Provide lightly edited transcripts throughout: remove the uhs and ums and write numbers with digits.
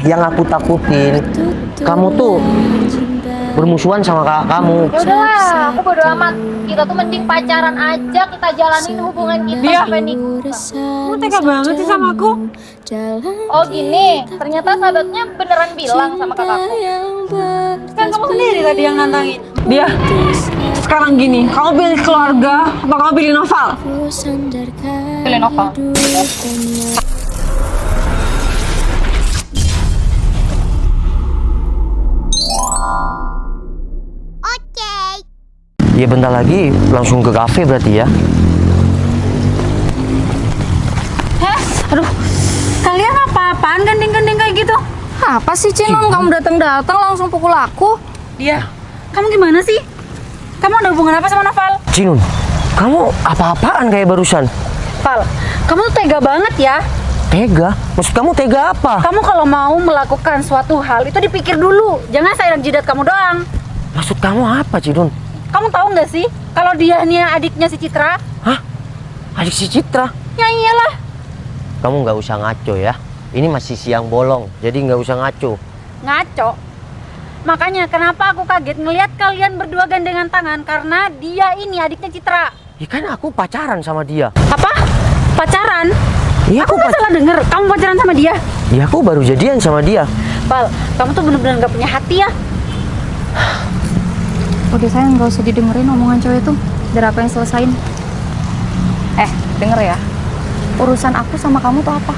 Yang aku takutin, kamu tuh bermusuhan sama kakak kamu. Ya udahlah, aku bodo amat. Kita tuh mending pacaran aja, kita jalanin hubungan kita sampai nikah. Kamu tega banget sih sama aku. Oh gini, ternyata sahabatnya beneran bilang sama kakakku. Kan kamu sendiri tadi yang nantangin. Dia, sekarang gini, kamu pilih keluarga, apa kamu pilih novel? Pilih novel. Ya bentar lagi langsung ke kafe berarti ya. Heh, aduh, kalian apa-apaan gandeng-gandeng kayak gitu? Apa sih Cinun, kamu datang-datang langsung pukul aku? Dia, kamu gimana sih? Kamu ada hubungan apa sama Noval? Cinun, kamu apa-apaan kayak barusan? Val, kamu tuh tega banget ya. Tega? Maksud kamu tega apa? Kamu kalau mau melakukan suatu hal itu dipikir dulu. Jangan sayang jidat kamu doang. Maksud kamu apa, Cinun? Kamu tahu nggak sih kalau dia nih adiknya si Citra? Hah? Adik si Citra? Ya iyalah. Kamu nggak usah ngaco ya. Ini masih siang bolong, jadi nggak usah ngaco. Ngaco. Makanya kenapa aku kaget ngelihat kalian berdua gandengan tangan karena dia ini adiknya Citra. Ya kan aku pacaran sama dia. Apa? Pacaran? Iya Aku nggak salah denger. Kamu pacaran sama dia? Ya aku baru jadian sama dia. Val, kamu tuh bener-bener nggak punya hati ya. Udah sayang, gak usah didengerin omongan cowok itu. Biar aku yang selesain. Denger ya. Urusan aku sama kamu tuh apa?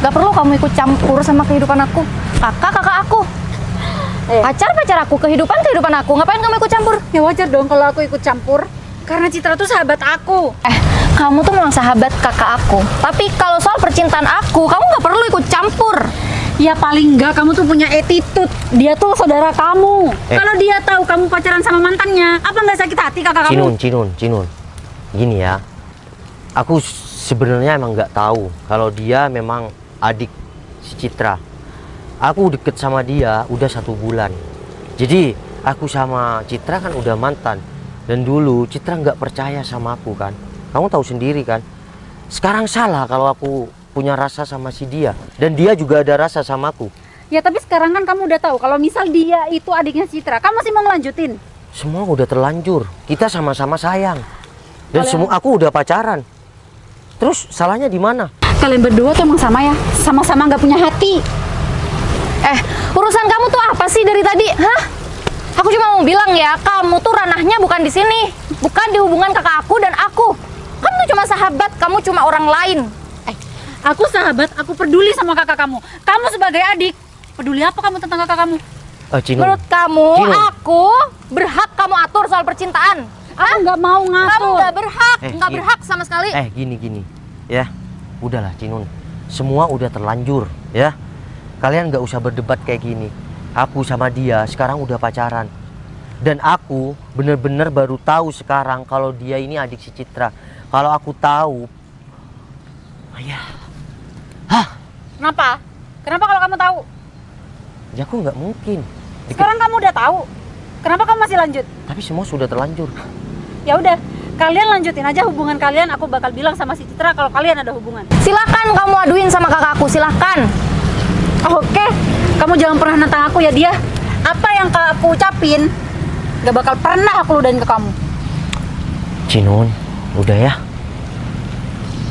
Gak perlu kamu ikut campur sama kehidupan aku. Kakak aku. Pacar aku, kehidupan aku. Ngapain kamu ikut campur? Ya wajar dong kalau aku ikut campur. Karena Citra tuh sahabat aku. Kamu tuh memang sahabat kakak aku. Tapi kalau soal percintaan aku, kamu gak perlu ikut campur. Ya paling enggak kamu tuh punya attitude. Dia tuh saudara kamu. Kalau dia tahu kamu pacaran sama mantannya, apa nggak sakit hati kakak kamu? Cinun. Gini ya. Aku sebenarnya emang nggak tahu kalau dia memang adik si Citra. Aku deket sama dia udah 1 bulan. Jadi aku sama Citra kan udah mantan. Dan dulu Citra nggak percaya sama aku kan. Kamu tahu sendiri kan. Sekarang salah kalau aku punya rasa sama si dia, dan dia juga ada rasa sama aku. Ya tapi sekarang kan kamu udah tahu kalau misal dia itu adiknya Citra, kamu masih mau ngelanjutin? Semua udah terlanjur, kita sama-sama sayang, dan semua aku udah pacaran. Terus salahnya di mana? Kalian berdua tuh emang sama ya, sama-sama nggak punya hati. Urusan kamu tuh apa sih dari tadi? Hah? Aku cuma mau bilang ya, kamu tuh ranahnya bukan di sini, bukan di hubungan kakak aku dan aku. Kamu tuh cuma sahabat, kamu cuma orang lain. Aku sahabat, aku peduli sama kakak kamu. Kamu sebagai adik, peduli apa kamu tentang kakak kamu? Cinun. Menurut kamu, Cinun. aku berhak kamu atur soal percintaan? Aku nggak mau Kamu ngatur. nggak berhak, nggak berhak sama sekali. Gini. Ya, udahlah Cinun. Semua udah terlanjur, ya. Kalian nggak usah berdebat kayak gini. Aku sama dia sekarang udah pacaran. Dan aku bener-bener baru tahu sekarang kalau dia ini adik si Citra. Kalau aku tahu, Kenapa? Kenapa kalau kamu tahu? ya aku nggak mungkin. Sekarang kamu udah tahu. Kenapa kamu masih lanjut? Tapi semua sudah terlanjur. Ya udah, kalian lanjutin aja hubungan kalian. Aku bakal bilang sama si Citra kalau kalian ada hubungan. Silakan kamu aduin sama kakak aku, silakan. Oke, kamu jangan pernah nantang aku ya dia. Apa yang aku ucapin, gak bakal pernah aku ludahin ke kamu. Cinun, udah ya.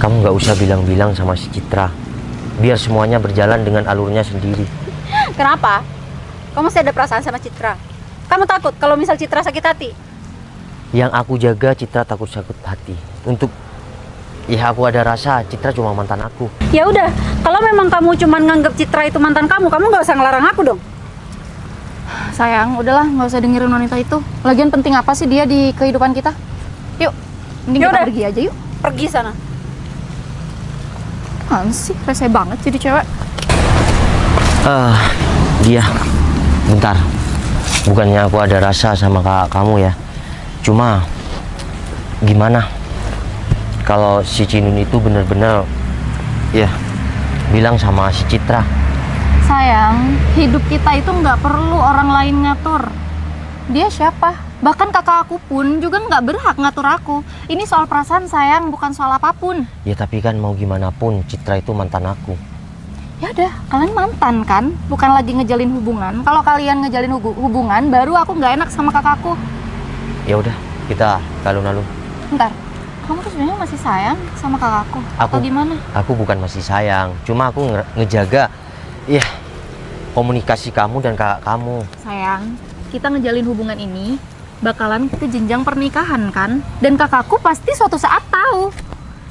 Kamu nggak usah bilang-bilang sama si Citra. Biar semuanya berjalan dengan alurnya sendiri. Kenapa? Kamu masih ada perasaan sama Citra? Kamu takut kalau misal Citra sakit hati? Yang aku jaga Citra takut sakit hati. Ya aku ada rasa Citra cuma mantan aku. Ya udah, kalau memang kamu cuma nganggap Citra itu mantan kamu nggak usah ngelarang aku dong. Sayang, udahlah, nggak usah dengerin wanita itu. Lagian penting apa sih dia di kehidupan kita? Yuk, mending kita pergi aja yuk. Pergi sana. Apaan sih, rese banget jadi cewek. Dia, bentar. Bukannya aku ada rasa sama kakak kamu ya. Cuma, gimana kalau si Cinun itu bener-bener, ya, bilang sama si Citra. Sayang, hidup kita itu nggak perlu orang lain ngatur. Dia siapa? Bahkan kakak aku pun juga nggak berhak ngatur aku. Ini soal perasaan sayang, bukan soal apapun. Ya tapi kan mau gimana pun Citra itu mantan aku. Ya udah, kalian mantan kan? Bukan lagi ngejalin hubungan. Kalau kalian ngejalin hubungan, baru aku nggak enak sama kakakku. Ya udah, kita alun-alun. Bentar, kamu tuh sebenarnya masih sayang sama kakakku? Atau gimana? Aku bukan masih sayang, cuma aku ngejaga ya komunikasi kamu dan kakak kamu. Sayang, kita ngejalin hubungan ini bakalan ke jenjang pernikahan kan? Dan kakakku pasti suatu saat tahu.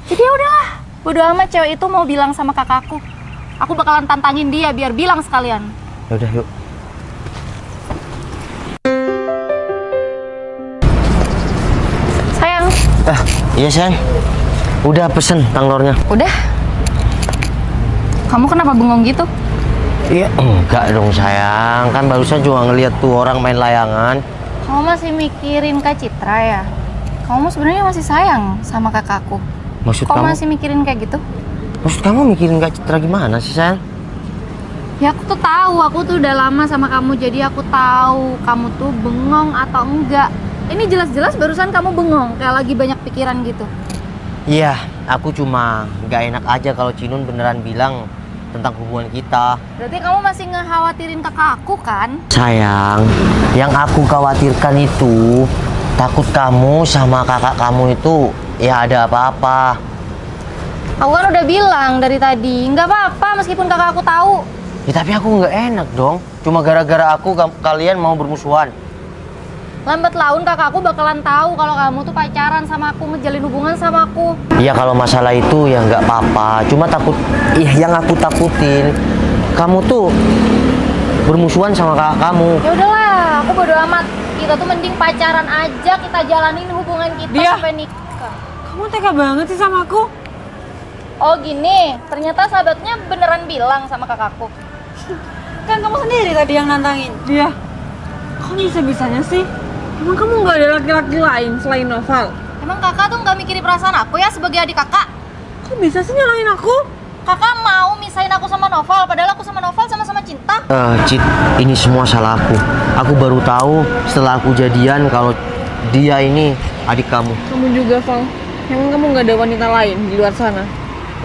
Jadi ya udahlah, bodo amat cewek itu mau bilang sama kakakku. Aku bakalan tantangin dia biar bilang sekalian. Ya udah yuk. Sayang. Iya sayang. Udah pesen tanglornya. Udah. Kamu kenapa bengong gitu? Iya, enggak dong sayang. Kan barusan juga ngeliat tuh orang main layangan. Kamu masih mikirin Kak Citra ya? Kamu sebenarnya masih sayang sama kakakku. Maksud Kok kamu? masih mikirin kayak gitu? Maksud kamu mikirin Kak Citra gimana sih sayang? Ya aku tuh tahu, aku tuh udah lama sama kamu, jadi aku tahu kamu tuh bengong atau enggak. Ini jelas-jelas barusan kamu bengong, kayak lagi banyak pikiran gitu. Iya, aku cuma nggak enak aja kalau Cinun beneran bilang tentang hubungan kita. Berarti kamu masih ngekhawatirin kakakku kan? Sayang, yang aku khawatirkan itu takut kamu sama kakak kamu itu ya ada apa-apa. Aku kan udah bilang dari tadi, nggak apa-apa meskipun kakak aku tahu. Ya tapi aku nggak enak dong. Cuma gara-gara aku kalian mau bermusuhan. Lambat laun kakakku bakalan tahu kalau kamu tuh pacaran sama aku, ngejalin hubungan sama aku. Iya kalau masalah itu ya nggak apa-apa. Cuma takut, yang aku takutin kamu tuh bermusuhan sama kakak kamu. Ya udahlah, aku bodo amat. Kita tuh mending pacaran aja, kita jalanin hubungan kita sampai nikah. Kamu tega banget sih sama aku. Oh gini, ternyata sahabatnya beneran bilang sama kakakku. Kan kamu sendiri tadi yang nantangin dia. Kok bisa-bisanya sih? Emang kamu nggak ada laki-laki lain selain Noval? Emang kakak tuh nggak mikirin perasaan aku ya sebagai adik kakak? Kok bisa sih nyalain aku? Kakak mau misahin aku sama Noval, padahal aku sama Noval sama-sama cinta. Cit, ini semua salah aku. Aku baru tahu setelah aku jadian kalau dia ini adik kamu. Kamu juga, Val. Emang kamu nggak ada wanita lain di luar sana?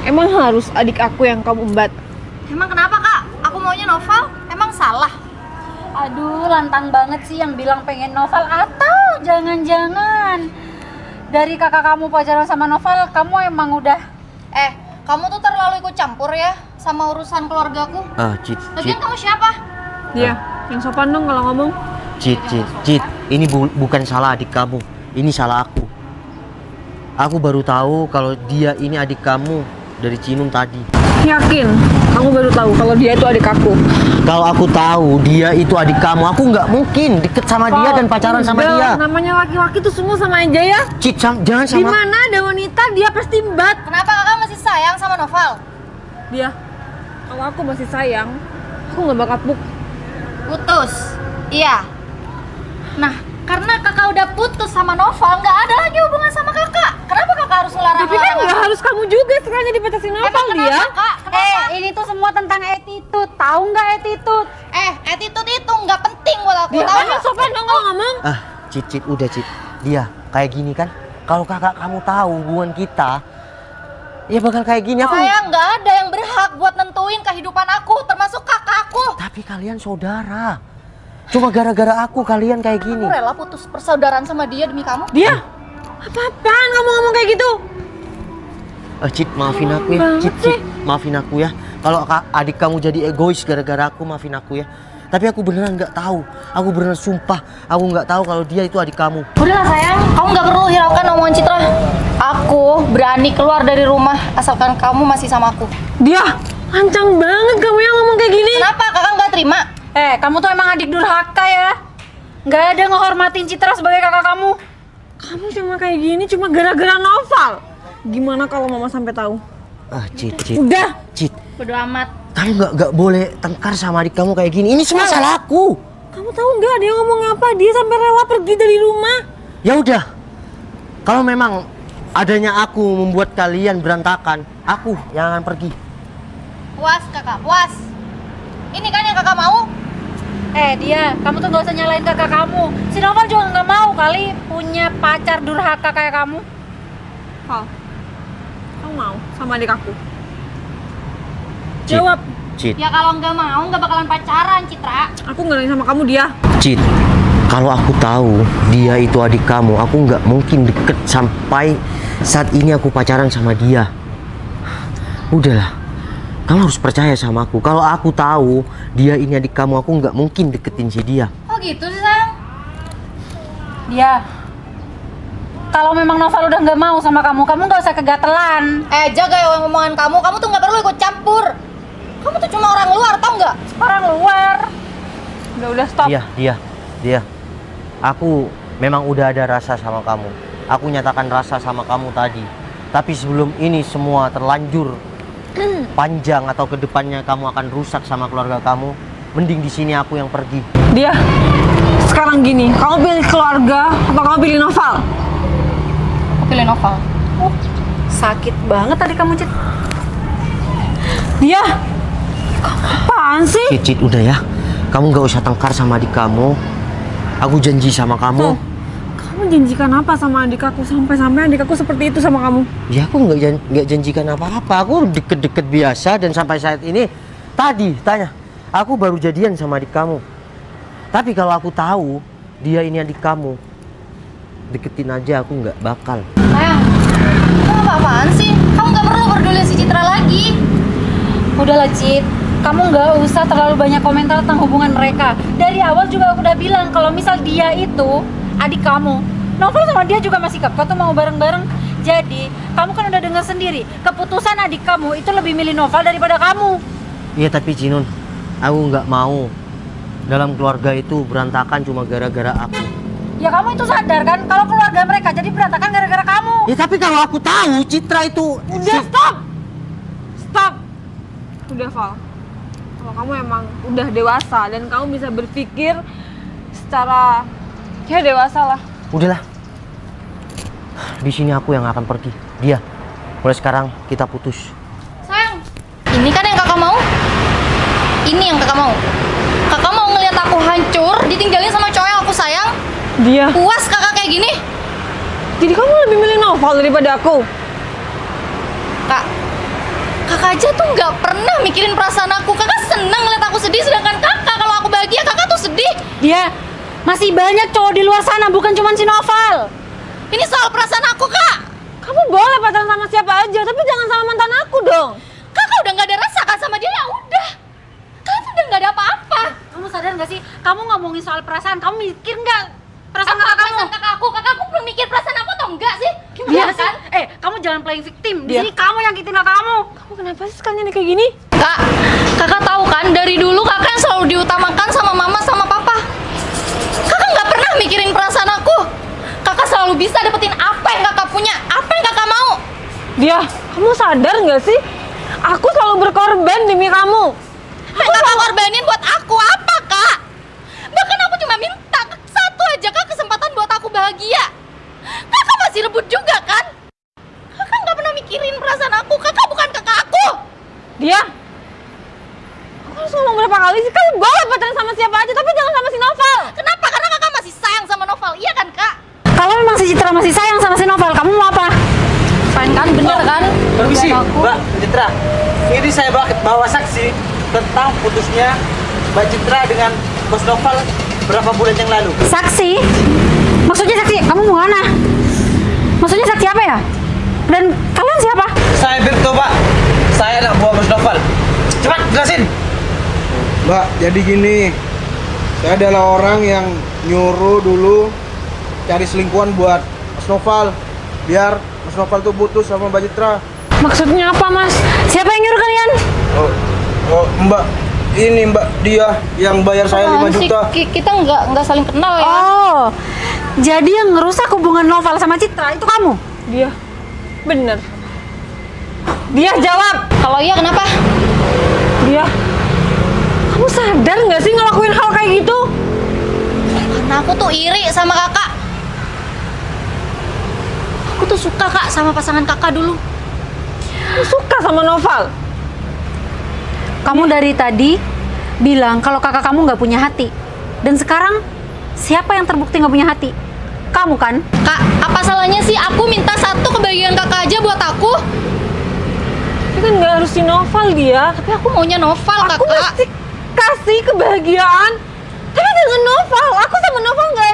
Emang harus adik aku yang kamu embat? Emang kenapa kak? Aku maunya Noval, emang salah? Aduh, lantang banget sih yang bilang pengen Noval. Atau jangan-jangan dari kakak kamu pacaran sama Noval, kamu emang udah... Kamu tuh terlalu ikut campur ya sama urusan keluargaku. Cit, Lagian kamu siapa? Iya, yang sopan dong kalau ngomong. Cit. Ini bukan salah adik kamu. Ini salah aku. Aku baru tahu kalau dia ini adik kamu dari Cinun tadi. Yakin? Kamu baru tahu kalau dia itu adik aku? Kalau aku tahu dia itu adik kamu, aku nggak mungkin deket sama dia dan pacaran sama dia. Namanya laki-laki tuh semua sama aja ya. Cit, jangan sama. Di mana ada wanita dia pasti embat. Kenapa kakak masih sayang sama Noval? Dia. Kalau aku masih sayang, aku nggak bakal Putus? Iya. Nah, karena kakak udah putus sama Noval, nggak ada lagi hubungan sama kakak. Kenapa kakak harus ngelarang? Tapi kan nggak harus kamu juga sekalian dipatasin Noval dia. Kak? Kenapa? Ini tuh semua tentang attitude. Tahu nggak attitude? Attitude itu nggak penting buat aku. Dia Tahu kan nggak? sopan dong kalau ngomong. Cit, udah Cit. Dia kayak gini kan. Kalau kakak kamu tahu hubungan kita, ya bakal kayak gini. Saya nggak ada yang berhak buat nentuin kehidupan aku, termasuk kakakku. Tapi kalian saudara. Cuma gara-gara aku kalian kayak gini. Aku rela putus persaudaraan sama dia demi kamu. Dia? Apa-apaan kamu ngomong kayak gitu? Cit, maafin aku ya. Cit, maafin aku ya. Kalau adik kamu jadi egois gara-gara aku, maafin aku ya. Tapi aku beneran nggak tahu. Aku beneran sumpah, aku nggak tahu kalau dia itu adik kamu. Udahlah sayang, kamu nggak perlu hiraukan omongan Citra. Aku berani keluar dari rumah asalkan kamu masih sama aku. Dia? Lancang banget kamu yang ngomong kayak gini. Kenapa kakak nggak terima? Kamu tuh emang adik durhaka ya. Nggak ada ngehormatin Citra sebagai kakak kamu. Kamu cuma kayak gini cuma gara-gara Noval. Gimana kalau mama sampai tahu? Cit. Udah. Cit. Bodo amat. Kamu nggak boleh tengkar sama adik kamu kayak gini. Ini semua salah aku. Kamu tahu nggak dia ngomong apa? Dia sampai rela pergi dari rumah. Ya udah. Kalau memang adanya aku membuat kalian berantakan, aku yang akan pergi. Puas kakak, puas. Ini kan yang kakak mau? Dia, kamu tuh gak usah nyalain kakak kamu. Si Noval juga nggak mau kali punya pacar durhaka kayak kamu. Kamu mau sama adik aku? Cit. Jawab. Cit, Ya kalau nggak mau nggak bakalan pacaran, Citra. Aku nggak nanya sama kamu dia. Cit, kalau aku tahu dia itu adik kamu, aku nggak mungkin deket sampai saat ini aku pacaran sama dia. Udahlah, kamu harus percaya sama aku. Kalau aku tahu dia ini adik kamu, aku nggak mungkin deketin si dia. Oh gitu sih sayang. Dia. Kalau memang Noval udah nggak mau sama kamu, kamu nggak usah kegatelan. Jaga ya omongan kamu tuh nggak perlu ikut campur. Kamu tuh cuma orang luar, tau nggak? Orang luar. Udah stop. Dia. Aku memang udah ada rasa sama kamu. Aku nyatakan rasa sama kamu tadi. Tapi sebelum ini semua terlanjur panjang atau kedepannya kamu akan rusak sama keluarga kamu, mending di sini aku yang pergi. Dia. Sekarang gini, kamu pilih keluarga atau kamu pilih Noval? Aku pilih Noval. Sakit banget tadi kamu, Cit. Dia. Apaan sih? Cit, udah ya. Kamu nggak usah tengkar sama adik kamu. Aku janji sama kamu. Tuh, kamu janjikan apa sama adik aku sampai adik aku seperti itu sama kamu? Ya aku nggak janjikan apa-apa. Aku deket-deket biasa dan sampai saat ini tadi tanya, aku baru jadian sama adik kamu. Tapi kalau aku tahu dia ini adik kamu, deketin aja aku nggak bakal. Sayang, kamu apa-apaan sih? Kamu nggak perlu peduli si Citra lagi. Udahlah Cit, kamu nggak usah terlalu banyak komentar tentang hubungan mereka. Dari awal juga aku udah bilang kalau misal dia itu adik kamu, Novel sama dia juga masih kekeh tuh mau bareng-bareng. Jadi kamu kan udah dengar sendiri, keputusan adik kamu itu lebih milih Novel daripada kamu. Iya tapi Cinun, aku nggak mau dalam keluarga itu berantakan cuma gara-gara aku. Ya kamu itu sadar kan kalau keluarga mereka jadi berantakan gara-gara kamu. Ya tapi kalau aku tahu Citra itu Udah stop. Stop. Udah Val. Kalau kamu emang udah dewasa dan kamu bisa berpikir secara ya dewasa lah. Udahlah. Di sini aku yang akan pergi. Dia. Mulai sekarang kita putus. Sayang, ini kan yang kakak mau. Ini yang kakak mau. Kakak mau ngeliat aku hancur, ditinggalin sama cowok yang aku sayang. Dia. Puas kakak kayak gini? Jadi kamu lebih milih Noval daripada aku? Kakak aja tuh nggak pernah mikirin perasaan aku. Kakak seneng ngeliat aku sedih, sedangkan kakak kalau aku bahagia, kakak tuh sedih. Dia masih banyak cowok di luar sana, bukan cuma si Novel. Ini soal perasaan aku, Kak. Kamu boleh pacaran sama siapa aja, tapi jangan sama mantan aku dong. Kakak udah nggak ada rasa kan sama dia, ya udah. Kakak tuh udah nggak ada apa-apa. Kamu sadar nggak sih? Kamu ngomongin soal perasaan, kamu mikir nggak perasaan kakak kamu? Perasaan kakak aku belum mikir perasaan aku atau enggak sih? Dia Gimana sih? kan? Kamu jangan playing victim. Di Dia. sini kamu yang kitin kakak kamu. Kamu kenapa sih sekalian nih kayak gini? Kak, kakak tahu kan dari dulu kakak yang selalu diutamakan sama mama sama papa. Kakak nggak pernah mikirin perasaan aku. Kakak selalu bisa dapetin apa yang kakak punya, apa yang kakak mau. Dia, kamu sadar nggak sih? Aku selalu berkorban demi kamu. Yang kakak korbanin buat aku apa, Kak? Bahkan aku cuma minta satu aja, Kak, kesempatan buat aku bahagia. Kakak masih rebut juga kan? Kakak nggak pernah mikirin perasaan aku. Kakak bukan kakak aku. Dia, aku harus ngomong berapa kali sih? Kamu boleh pacaran sama siapa aja, tapi jangan sama si Noval. Kenapa? Karena kakak masih sayang sama Noval, iya kan, Kak? Kalau memang si Citra masih sayang sama si Novel, kamu mau apa? Sayang kan, bener kan? Permisi, Dan aku- Mbak Citra. Ini saya bawa saksi tentang putusnya Mbak Citra dengan Bos Noval berapa bulan yang lalu. Saksi? Maksudnya saksi? Kamu mau mana? Maksudnya saksi apa ya? Dan kalian siapa? Saya Birto, Pak. Saya anak buah Bos Noval. Cepat jelasin. Mbak, jadi gini, saya adalah orang yang nyuruh dulu cari selingkuhan buat Mas Noval, biar Mas Noval tuh putus sama Mbak Citra. Maksudnya apa, Mas? Siapa yang nyuruh kalian? Oh, Mbak, ini Mbak dia yang bayar saya 5 Apaan sih? juta. Kita nggak saling kenal ya. Oh, jadi yang ngerusak hubungan Novel sama Citra itu kamu? Dia, bener. Dia jawab. Kalau iya kenapa? Dia, kamu sadar nggak sih ngelakuin hal kayak gitu? Karena aku tuh iri sama kakak. Aku tuh suka, Kak, sama pasangan kakak dulu. Kamu suka sama Noval? Kamu dari tadi bilang kalau kakak kamu nggak punya hati. Dan sekarang siapa yang terbukti nggak punya hati? Kamu kan? Kak, apa salahnya sih aku minta satu kebahagiaan kakak aja buat aku? Tapi kan nggak harus si Noval dia. Tapi aku maunya Noval, Aku kakak. mesti kasih kebahagiaan. Tapi dengan Noval, aku sama Noval nggak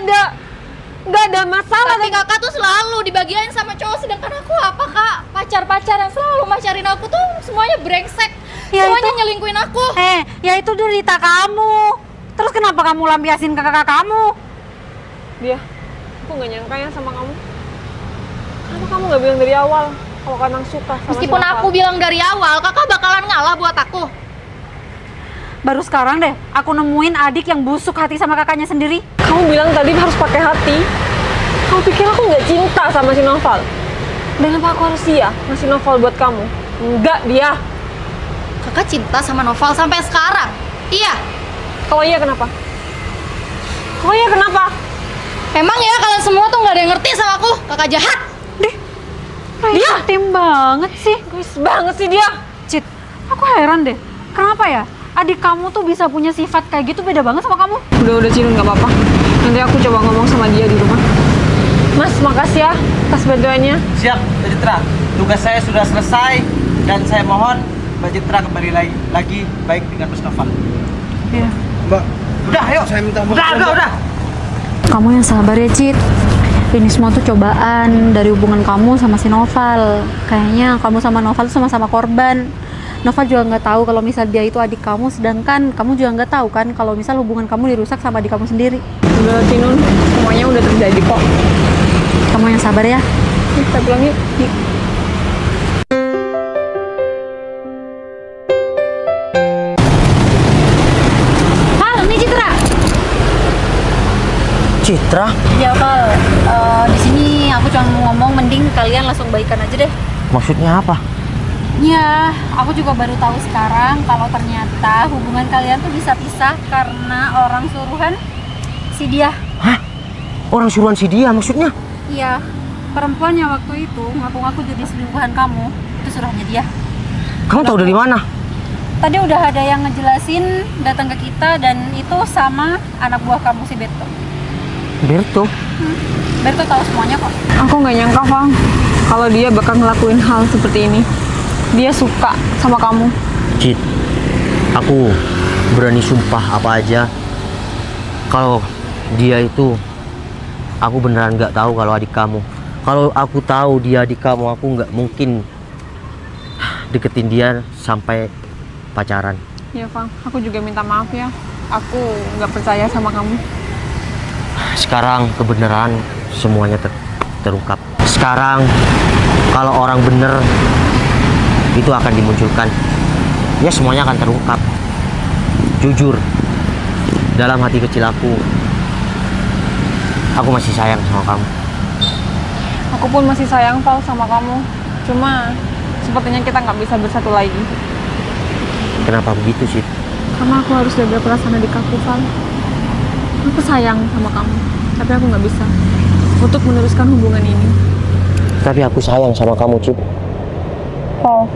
ada masalah. Tapi kakak tuh selalu dibagiain sama cowok, sedangkan aku apa, Kak? Pacar-pacar yang selalu macarin aku tuh semuanya brengsek. Ya Semuanya itu- nyelingkuin aku. Ya itu derita kamu. Terus kenapa kamu lampiasin ke kakak kamu? Dia, aku nggak nyangka ya sama kamu. Kenapa kamu nggak bilang dari awal kalau Kanang suka sama Meskipun si Noval? aku bilang dari awal, kakak bakalan ngalah buat aku. Baru sekarang deh aku nemuin adik yang busuk hati sama kakaknya sendiri. Kamu bilang tadi harus pakai hati. Kamu pikir aku nggak cinta sama si Noval? Dan apa aku harus iya ngasih Noval buat kamu? Enggak, dia. Kakak cinta sama Noval sampai sekarang. Iya. Kalau iya kenapa? Kalau iya kenapa? Emang ya kalian semua tuh nggak ada yang ngerti sama aku. Kakak jahat. Dia tim banget sih. Egois banget sih dia. Cit, aku heran deh. Kenapa ya? Adik kamu tuh bisa punya sifat kayak gitu beda banget sama kamu. Udah Cinun, nggak apa-apa. Nanti aku coba ngomong sama dia di rumah. Mas, makasih ya atas bantuannya. Siap, Mbak Citra. Tugas saya sudah selesai dan saya mohon Mbak Citra kembali lagi baik dengan Mas Noval. Iya. Mbak, Udah, ayo. saya minta maaf. Udah. Kamu yang sabar ya, Cit. Ini semua tuh cobaan dari hubungan kamu sama si Noval. Kayaknya kamu sama Noval tuh sama-sama korban. Noval juga nggak tahu kalau misal dia itu adik kamu, sedangkan kamu juga nggak tahu kan kalau misal hubungan kamu dirusak sama adik kamu sendiri. Udah Cinun, semuanya udah terjadi kok. Kamu yang sabar ya. Kita pulang yuk. Halo, ini Citra. Citra? Ya, Val. Di sini aku cuma mau ngomong, mending kalian langsung baikan aja deh. Maksudnya apa? Ya, aku juga baru tahu sekarang kalau ternyata hubungan kalian tuh bisa pisah karena orang suruhan si dia. Hah? Orang suruhan si dia maksudnya? Iya, perempuan yang waktu itu ngaku-ngaku jadi selingkuhan kamu, itu suruhannya dia. Kamu tahu dari mana? Tadi udah ada yang ngejelasin datang ke kita dan itu sama anak buah kamu si Berto. Berto? Berto tahu semuanya kok. Aku nggak nyangka, Fang, kalau dia bakal ngelakuin hal seperti ini. Dia suka sama kamu. Cit, aku berani sumpah apa aja. Kalau dia itu, aku beneran nggak tahu kalau adik kamu. Kalau aku tahu dia adik kamu, aku nggak mungkin deketin dia sampai pacaran. Ya, Fang, aku juga minta maaf ya. Aku nggak percaya sama kamu. Sekarang kebenaran semuanya terungkap. Sekarang kalau orang bener itu akan dimunculkan, ya semuanya akan terungkap. Jujur, dalam hati kecil aku masih sayang sama kamu. Aku pun masih sayang, Val, sama kamu. Cuma sepertinya kita nggak bisa bersatu lagi. Kenapa begitu sih? Karena aku harus jaga perasaan adik aku, Val. Aku sayang sama kamu, tapi aku nggak bisa untuk meneruskan hubungan ini. Tapi aku sayang sama kamu, Cip. Val,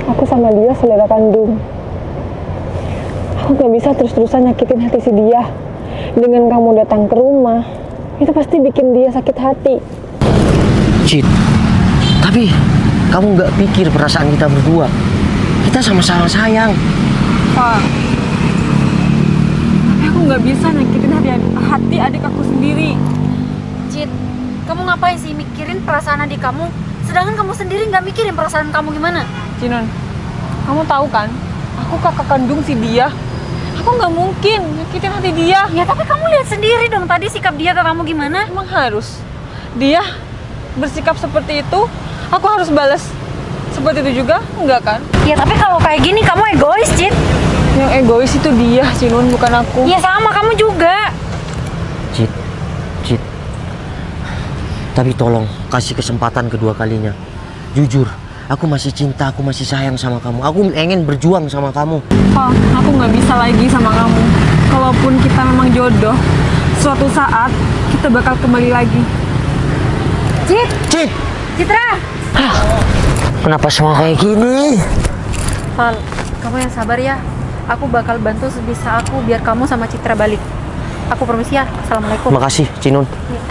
aku sama dia saudara kandung. Aku nggak bisa terus-terusan nyakitin hati si dia. Dengan kamu datang ke rumah, itu pasti bikin dia sakit hati. Cip, tapi kamu nggak pikir perasaan kita berdua? Kita sama-sama sayang. Val, tapi aku nggak bisa nyakitin hati adik aku sendiri. Cit, kamu ngapain sih mikirin perasaan adik kamu? Sedangkan kamu sendiri nggak mikirin perasaan kamu gimana? Cinun, kamu tahu kan, aku kakak kandung si dia. Aku nggak mungkin nyakitin hati dia. Ya tapi kamu lihat sendiri dong tadi sikap dia ke kamu gimana? Emang harus dia bersikap seperti itu, aku harus balas seperti itu juga? Enggak kan? Ya tapi kalau kayak gini kamu egois, Cit. Yang egois itu dia, Cinun, bukan aku. Ya sama kamu juga. Cit. Tapi tolong kasih kesempatan kedua kalinya. Jujur, aku masih cinta, aku masih sayang sama kamu. Aku ingin berjuang sama kamu. Val, aku nggak bisa lagi sama kamu. Kalaupun kita memang jodoh, suatu saat kita bakal kembali lagi. Cit, Citra. kenapa semua kayak gini? Val, kamu yang sabar ya. Aku bakal bantu sebisa aku biar kamu sama Citra balik. Aku permisi ya. Assalamualaikum. Makasih, Cinun. Ya.